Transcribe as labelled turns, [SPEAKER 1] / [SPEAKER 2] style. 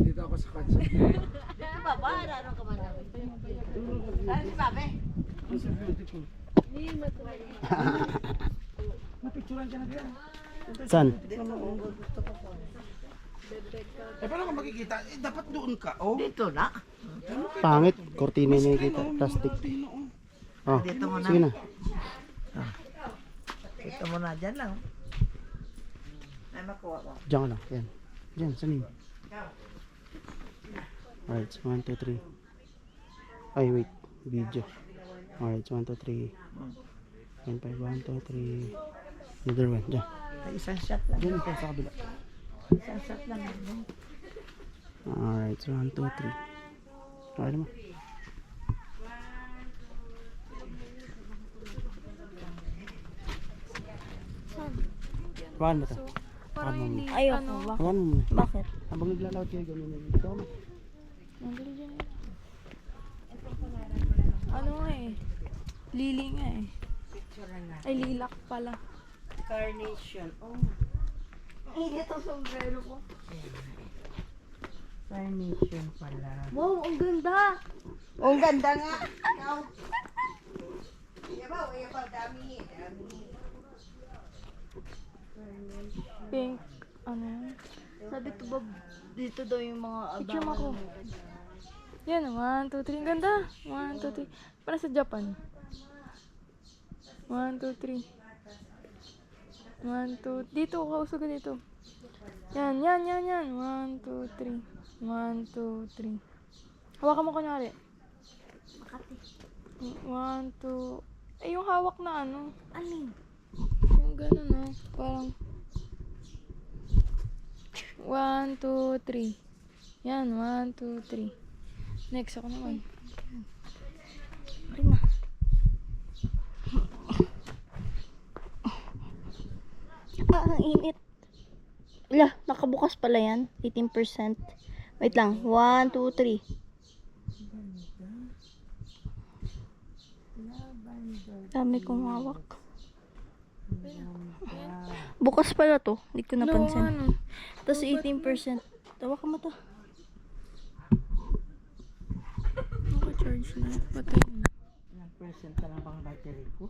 [SPEAKER 1] dito ako sa kotse.
[SPEAKER 2] Dito ba ba? Ano ka man namin? Ano si Babe?
[SPEAKER 1] Ang so beautiful. Napicturan ka na dyan.
[SPEAKER 3] Saan?
[SPEAKER 1] Eh, paano ka makikita? Eh, dapat doon ka. Oh.
[SPEAKER 2] Dito na.
[SPEAKER 3] Pangit. Kortina na nakikita. Plastic. Oh,
[SPEAKER 2] Dito mo na.
[SPEAKER 3] sige na.
[SPEAKER 2] Dito mo na. Dyan lang. Ay, makuha ko.
[SPEAKER 3] Diyan ka lang. Yan. Diyan, sanin. Alright, 1, 2, 3. Ay, wait. Video. Alright, 1, 2, 3. 1, 5, 1, 2, 3. Another one. Diyan.
[SPEAKER 2] Ay, isang shot lang.
[SPEAKER 3] Diyan ito sa kabila.
[SPEAKER 2] Isang shot lang.
[SPEAKER 3] Alright, 1, 2, 3. Okay naman. Hawakan mo ito. Hawakan mo muna.
[SPEAKER 4] Ayoko.
[SPEAKER 3] Hawakan mo muna.
[SPEAKER 4] Bakit?
[SPEAKER 3] Habang naglalawad kayo ganun. Ito mo.
[SPEAKER 4] Nandun dyan. Ano nga eh. Lili nga eh. Ay, lilak pala.
[SPEAKER 2] Carnation. Oh.
[SPEAKER 4] Init ang sombrero ko.
[SPEAKER 2] Carnation pala.
[SPEAKER 4] Wow, ang ganda!
[SPEAKER 2] Ang ganda nga. Yabaw, dami.
[SPEAKER 4] Pink. Ano yan? Sabi ko ba, dito daw yung mga picture mo ako. Yan, 1, 2, 3. Ang ganda! 1, 2, 3. Para sa Japan. 1, 2, 3. 1, 2. Dito, kausog ka dito. Yan. 1, 2, 3. 1, 2, 3. Hawakan mo kunwari.
[SPEAKER 2] Makati.
[SPEAKER 4] 1, 2. Eh, yung hawak na ano.
[SPEAKER 2] Alin?
[SPEAKER 4] Yung gano'n, no? Parang 1, 2, 3. Yan, 1, 2, 3. Next ako naman.
[SPEAKER 2] Okay na.
[SPEAKER 4] Ang init. Wala, nakabukas pala yan. 18%. Wait lang. 1, 2, 3. Dami kong hawak. Bukas pala to. Hindi ko napansin. Tapos 18%. Tawa ka mata. Naka-charge na. Patay na.
[SPEAKER 2] Nag-present ka lang bang battery ko?